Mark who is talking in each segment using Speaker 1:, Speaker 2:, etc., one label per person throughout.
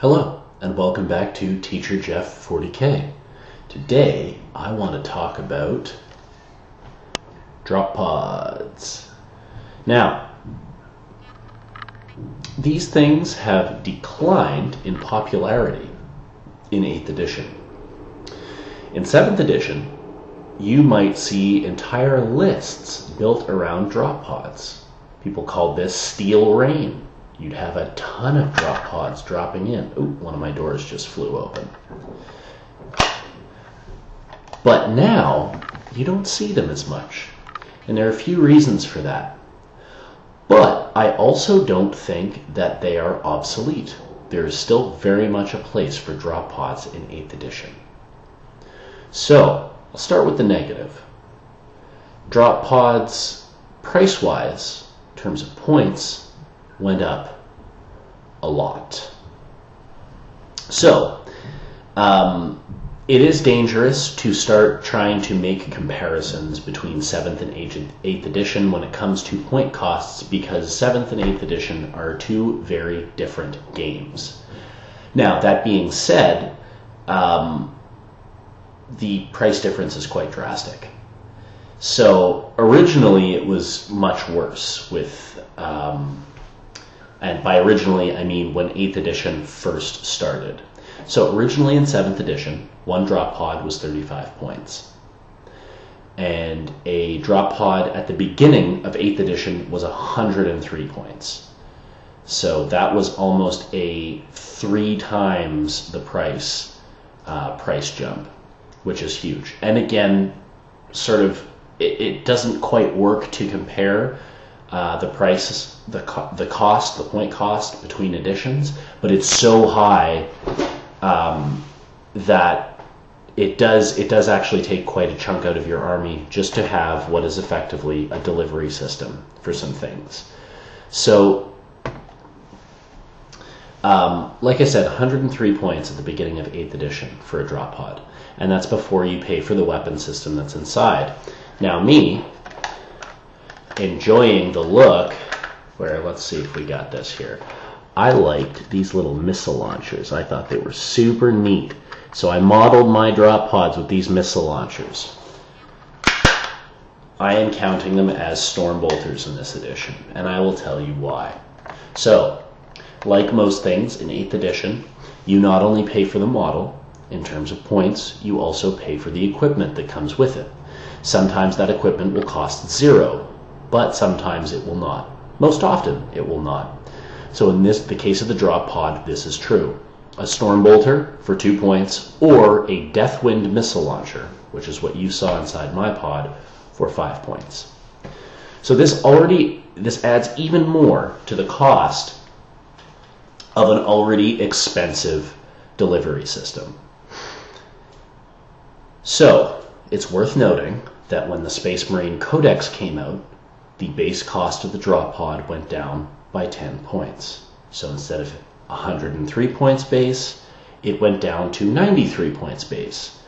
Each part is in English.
Speaker 1: Hello, and welcome back to Teacher Jeff 40K. Today, I want to talk about drop pods. Now, these things have declined in popularity in 8th edition. In 7th edition, you might see entire lists built around drop pods. People called this steel rain. You'd have a ton of drop pods dropping in. Ooh, one of my doors just flew open. But now, you don't see them as much. And there are a few reasons for that. But I also don't think that they are obsolete. There is still very much a place for drop pods in 8th edition. So, I'll start with the negative. Drop pods, price-wise, in terms of points, went up a lot. So, it is dangerous to start trying to make comparisons between 7th and 8th edition when it comes to point costs, because 7th and 8th edition are two very different games. Now, that being said, the price difference is quite drastic. So, originally it was much worse with and by originally, I mean when 8th edition first started. So originally in 7th edition, one drop pod was 35 points. And a drop pod at the beginning of 8th edition was 103 points. So that was almost a 3 times the price jump, which is huge. And again, sort of, it doesn't quite work to compare the prices, the point cost between editions, but it's so high that it does actually take quite a chunk out of your army just to have what is effectively a delivery system for some things. So, like I said, 103 points at the beginning of 8th edition for a drop pod, and that's before you pay for the weapon system that's inside. Now me, enjoying the look, where let's see if we got this here. I liked these little missile launchers. I thought they were super neat. So I modeled my drop pods with these missile launchers. I am counting them as storm bolters in this edition, and I will tell you why. So, like most things in 8th edition, you not only pay for the model in terms of points, you also pay for the equipment that comes with it. Sometimes that equipment will cost 0, but sometimes it will not. Most often, it will not. So in the case of the drop pod, this is true. A storm bolter for 2 points, or a Deathwind missile launcher, which is what you saw inside my pod, for 5 points. So this adds even more to the cost of an already expensive delivery system. So it's worth noting that when the Space Marine Codex came out, the base cost of the drop pod went down by 10 points. So instead of 103 points base, it went down to 93 points base,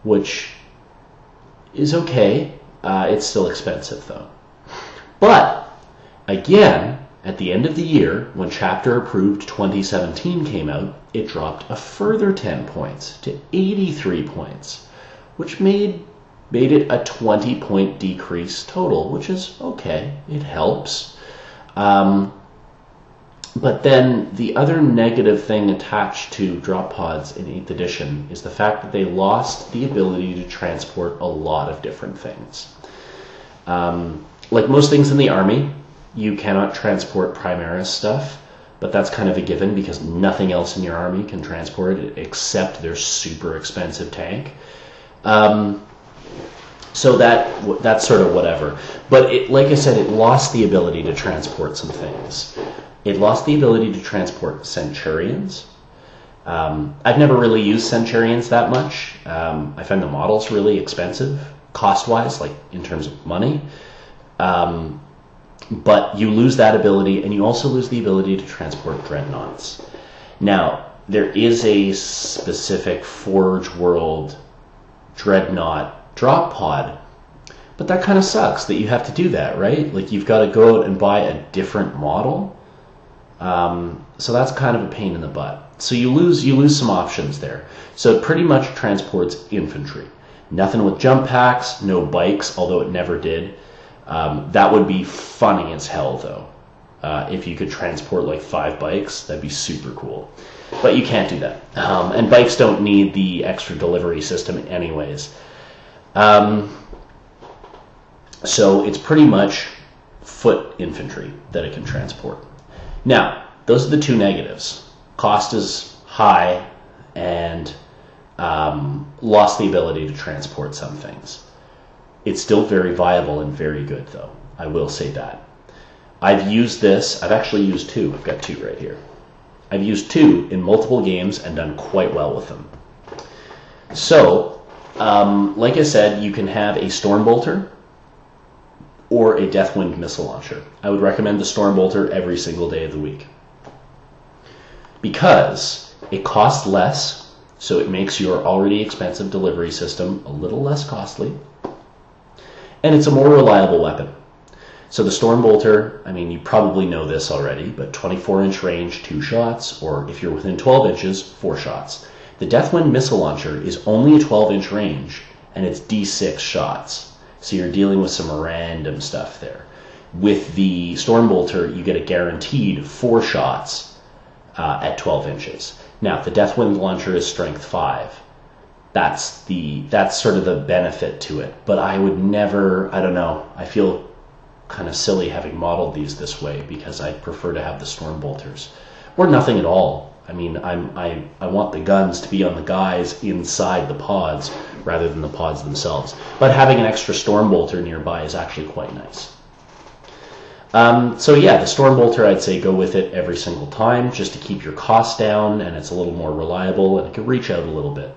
Speaker 1: which is okay. It's still expensive though. But again, at the end of the year, when Chapter Approved 2017 came out, it dropped a further 10 points to 83 points, which made it a 20-point decrease total, which is okay. It helps. But then the other negative thing attached to drop pods in 8th edition is the fact that they lost the ability to transport a lot of different things. Like most things in the army, you cannot transport Primaris stuff, but that's kind of a given because nothing else in your army can transport it except their super expensive tank. So that's sort of whatever. But like I said, it lost the ability to transport some things. It lost the ability to transport Centurions. I've never really used Centurions that much. I find the models really expensive, cost-wise, like in terms of money. But you lose that ability, and you also lose the ability to transport Dreadnoughts. Now, there is a specific Forge World Dreadnought drop pod, but that kind of sucks that you have to do that, right? Like, you've got to go out and buy a different model. So that's kind of a pain in the butt. So you lose some options there. So it pretty much transports infantry. Nothing with jump packs, no bikes, although it never did. That would be funny as hell, though. If you could transport like 5 bikes, that'd be super cool. But you can't do that. And bikes don't need the extra delivery system anyways. So it's pretty much foot infantry that it can transport. Now, those are the 2 negatives. Cost is high and lost the ability to transport some things. It's still very viable and very good, though. I will say that. I've used this. I've actually used 2. I've got 2 right here. I've used 2 in multiple games and done quite well with them. So, like I said, you can have a Stormbolter or a Deathwind missile launcher. I would recommend the Stormbolter every single day of the week because it costs less, so it makes your already expensive delivery system a little less costly, and it's a more reliable weapon. So the Stormbolter, I mean, you probably know this already, but 24-inch range, 2 shots, or if you're within 12 inches, 4 shots. The Deathwind missile launcher is only a 12-inch range, and it's D6 shots. So you're dealing with some random stuff there. With the Stormbolter, you get a guaranteed 4 shots at 12 inches. Now, the Deathwind launcher is strength 5. That's sort of the benefit to it. But I would never, I don't know, I feel kind of silly having modeled these this way because I prefer to have the Stormbolters. Or nothing at all. I mean, I want the guns to be on the guys inside the pods rather than the pods themselves. But having an extra Stormbolter nearby is actually quite nice. So yeah, the Stormbolter, I'd say go with it every single time just to keep your costs down, and it's a little more reliable and it can reach out a little bit.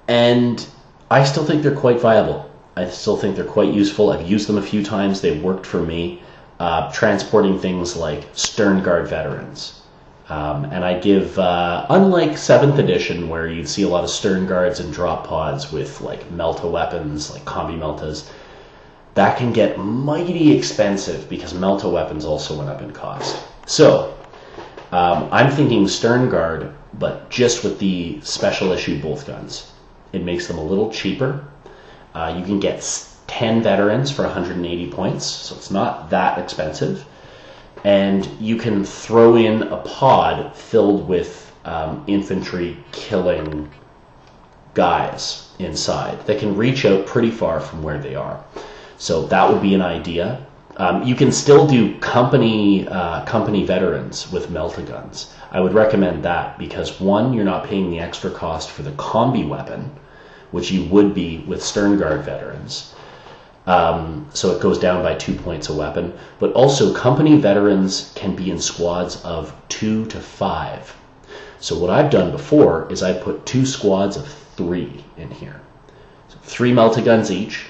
Speaker 1: And I still think they're quite viable. I still think they're quite useful. I've used them a few times. They've worked for me. Transporting things like Sternguard veterans. And I give, unlike 7th edition, where you'd see a lot of Sternguards and drop pods with like Melta weapons, like Combi Meltas, that can get mighty expensive because Melta weapons also went up in cost. So, I'm thinking Sternguard, but just with the special issue bolt guns. It makes them a little cheaper. You can get 10 veterans for 180 points, so it's not that expensive. And you can throw in a pod filled with infantry killing guys inside that can reach out pretty far from where they are. So that would be an idea. You can still do company veterans with Melta guns. I would recommend that because, one, you're not paying the extra cost for the combi weapon, which you would be with Sternguard veterans. So it goes down by 2 points a weapon. But also, company veterans can be in squads of 2 to 5. So what I've done before is I put 2 squads of 3 in here. So 3 Melta guns each,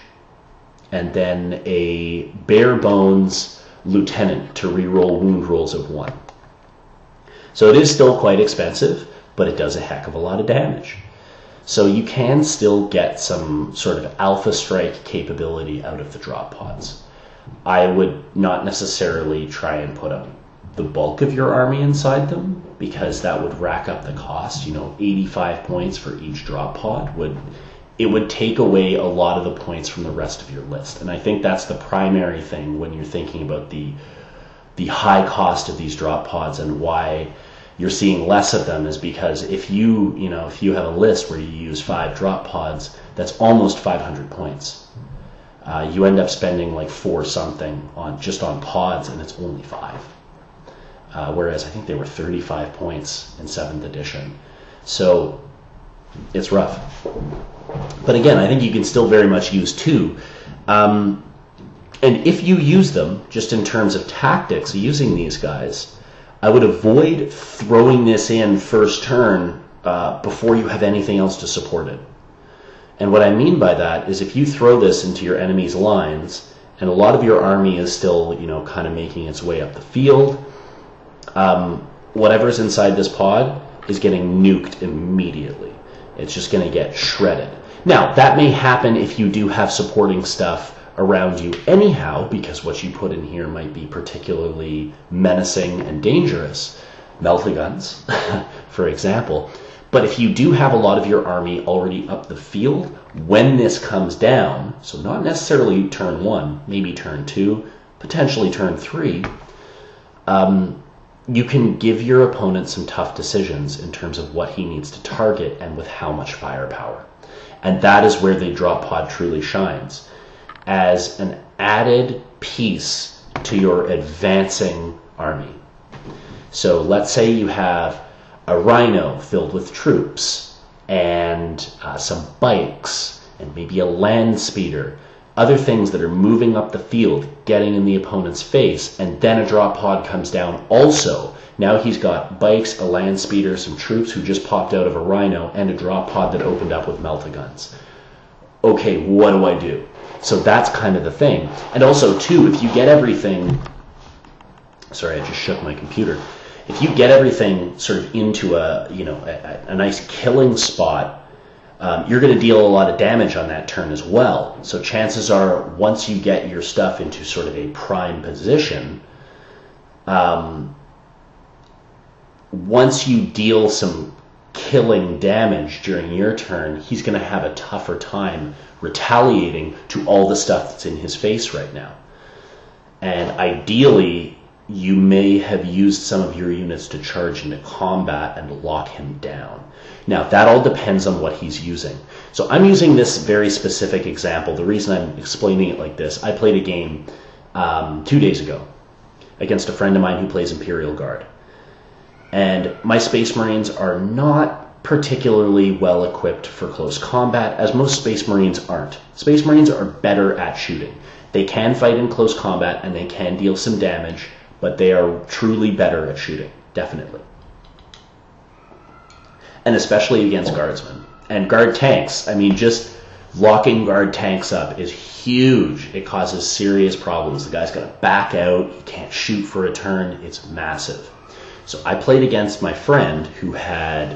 Speaker 1: and then a bare bones lieutenant to reroll wound rolls of 1. So it is still quite expensive, but it does a heck of a lot of damage. So you can still get some sort of alpha strike capability out of the drop pods. I would not necessarily try and put up the bulk of your army inside them because that would rack up the cost. 85 points for each drop pod would take away a lot of the points from the rest of your list. And I think that's the primary thing when you're thinking about the high cost of these drop pods and why you're seeing less of them is because if you have a list where you use 5 drop pods, that's almost 500 points. You end up spending like 4 something on pods, and it's only 5. Whereas I think they were 35 points in 7th edition. So it's rough. But again, I think you can still very much use 2. And if you use them, just in terms of tactics, using these guys, I would avoid throwing this in first turn before you have anything else to support it. And what I mean by that is if you throw this into your enemy's lines, and a lot of your army is still, kind of making its way up the field, whatever's inside this pod is getting nuked immediately. It's just going to get shredded. Now, that may happen if you do have supporting stuff around you anyhow, because what you put in here might be particularly menacing and dangerous. Meltaguns, for example. But if you do have a lot of your army already up the field, when this comes down, so not necessarily turn 1, maybe turn 2, potentially turn 3, you can give your opponent some tough decisions in terms of what he needs to target and with how much firepower. And that is where the drop pod truly shines, as an added piece to your advancing army. So let's say you have a rhino filled with troops and some bikes and maybe a land speeder, other things that are moving up the field, getting in the opponent's face, and then a drop pod comes down also. Now he's got bikes, a land speeder, some troops who just popped out of a rhino, and a drop pod that opened up with meltaguns. Okay, what do I do? So that's kind of the thing. And also, too, if you get everything... Sorry, I just shook my computer. If you get everything sort of into a nice killing spot, you're going to deal a lot of damage on that turn as well. So chances are, once you get your stuff into sort of a prime position, once you deal some killing damage during your turn, he's going to have a tougher time retaliating to all the stuff that's in his face right now. And ideally, you may have used some of your units to charge into combat and lock him down. Now, that all depends on what he's using. So I'm using this very specific example. The reason I'm explaining it like this, I played a game 2 days ago against a friend of mine who plays Imperial Guard. And my Space Marines are not particularly well equipped for close combat, as most Space Marines aren't. Space Marines are better at shooting. They can fight in close combat and they can deal some damage, but they are truly better at shooting, definitely. And especially against guardsmen. And guard tanks, I mean, just locking guard tanks up is huge. It causes serious problems. The guy's got to back out, he can't shoot for a turn, it's massive. So I played against my friend who had,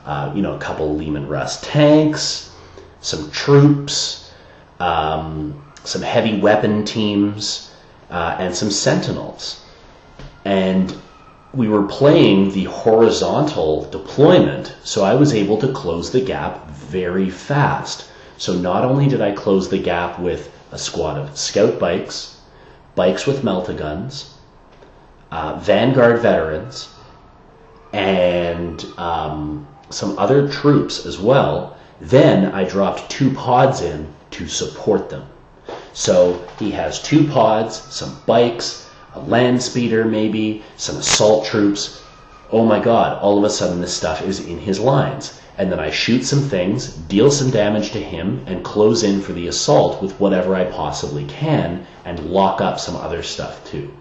Speaker 1: a couple Lehman Russ tanks, some troops, some heavy weapon teams, and some sentinels. And we were playing the horizontal deployment, so I was able to close the gap very fast. So not only did I close the gap with a squad of scout bikes, bikes with meltaguns, Vanguard veterans, and some other troops as well, then I dropped 2 pods in to support them. So he has 2 pods, some bikes, a land speeder maybe, some assault troops. Oh my god, all of a sudden this stuff is in his lines. And then I shoot some things, deal some damage to him, and close in for the assault with whatever I possibly can, and lock up some other stuff too.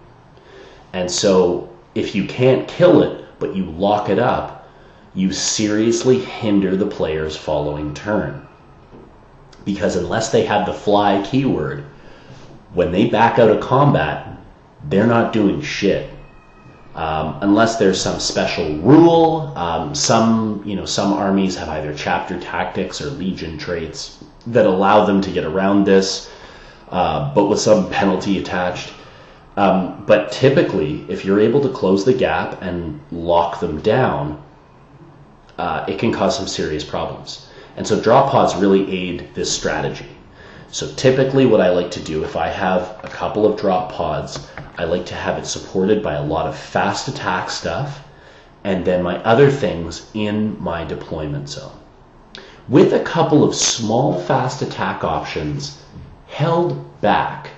Speaker 1: And so if you can't kill it, but you lock it up, you seriously hinder the player's following turn. Because unless they have the fly keyword, when they back out of combat, they're not doing shit. Unless there's some special rule. Some armies have either chapter tactics or legion traits that allow them to get around this, but with some penalty attached. But typically, if you're able to close the gap and lock them down, it can cause some serious problems. And so drop pods really aid this strategy. So typically what I like to do, if I have a couple of drop pods, I like to have it supported by a lot of fast attack stuff, and then my other things in my deployment zone, with a couple of small fast attack options held back.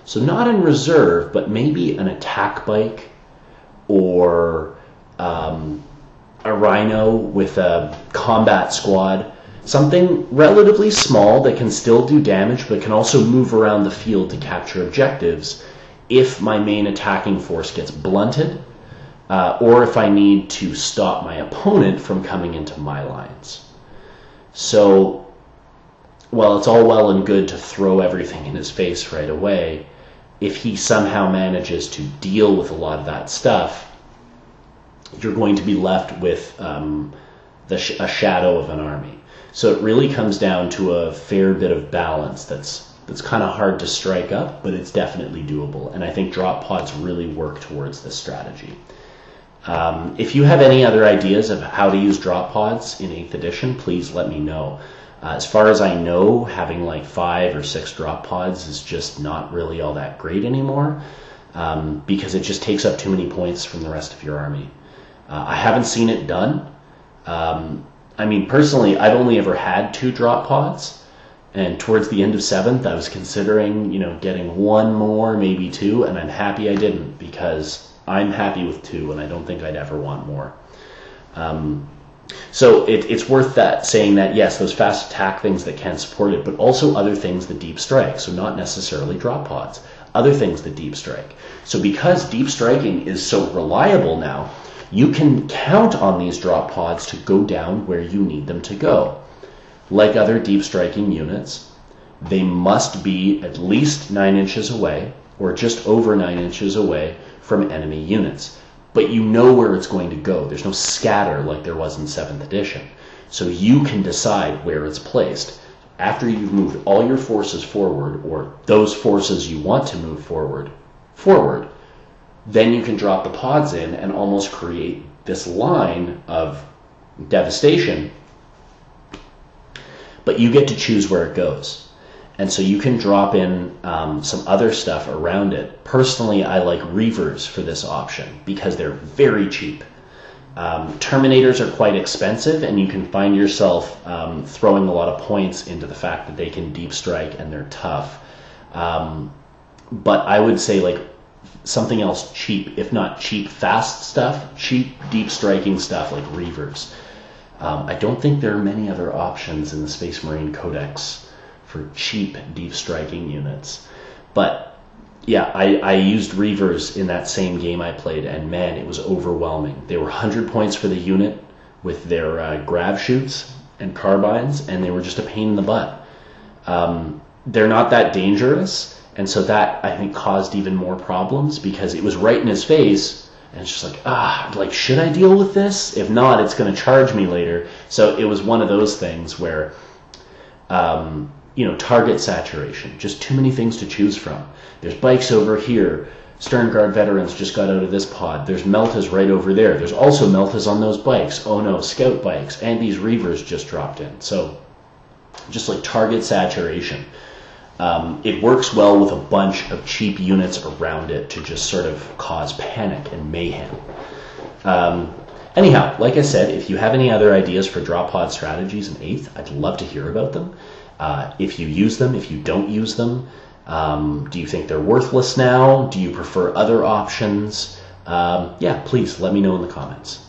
Speaker 1: So not in reserve, but maybe an attack bike or a rhino with a combat squad. Something relatively small that can still do damage, but can also move around the field to capture objectives if my main attacking force gets blunted, or if I need to stop my opponent from coming into my lines. So, while it's all well and good to throw everything in his face right away, if he somehow manages to deal with a lot of that stuff, you're going to be left with a shadow of an army. So it really comes down to a fair bit of balance that's that's kind of hard to strike up, but it's definitely doable. And I think drop pods really work towards this strategy. If you have any other ideas of how to use drop pods in 8th edition, please let me know. As far as I know, having like 5 or 6 drop pods is just not really all that great anymore, because it just takes up too many points from the rest of your army. I haven't seen it done. I mean, personally, I've only ever had 2 drop pods, and towards the end of 7th, I was considering, getting 1 more, maybe 2, and I'm happy I didn't, because I'm happy with 2, and I don't think I'd ever want more. So it's worth saying that, yes, those fast attack things that can support it, but also other things that deep strike, so not necessarily drop pods, other things that deep strike. So because deep striking is so reliable now, you can count on these drop pods to go down where you need them to go. Like other deep striking units, they must be at least 9 inches away, or just over 9 inches away from enemy units. But you know where it's going to go. There's no scatter like there was in 7th edition. So you can decide where it's placed. After you've moved all your forces forward, or those forces you want to move forward, then you can drop the pods in and almost create this line of devastation. But you get to choose where it goes. And so you can drop in some other stuff around it. Personally, I like Reavers for this option because they're very cheap. Terminators are quite expensive, and you can find yourself throwing a lot of points into the fact that they can deep strike and they're tough. But I would say like something else cheap, if not cheap fast stuff, cheap deep striking stuff like Reavers. I don't think there are many other options in the Space Marine Codex for cheap deep striking units. But yeah, I used Reavers in that same game I played, and man, it was overwhelming. They were 100 points for the unit with their grav shoots and carbines, and they were just a pain in the butt. They're not that dangerous, and so that, I think, caused even more problems because it was right in his face, and it's just like, should I deal with this? If not, it's going to charge me later. So it was one of those things where, target saturation, just too many things to choose from. There's bikes over here. Stern Guard veterans just got out of this pod. There's Meltas right over there. There's also Meltas on those bikes. Oh no, scout bikes. And these Reavers just dropped in. So just like target saturation. It works well with a bunch of cheap units around it to just sort of cause panic and mayhem. Anyhow, like I said, if you have any other ideas for drop pod strategies in 8th, I'd love to hear about them. If you use them, if you don't use them, do you think they're worthless now? Do you prefer other options? Yeah, please let me know in the comments.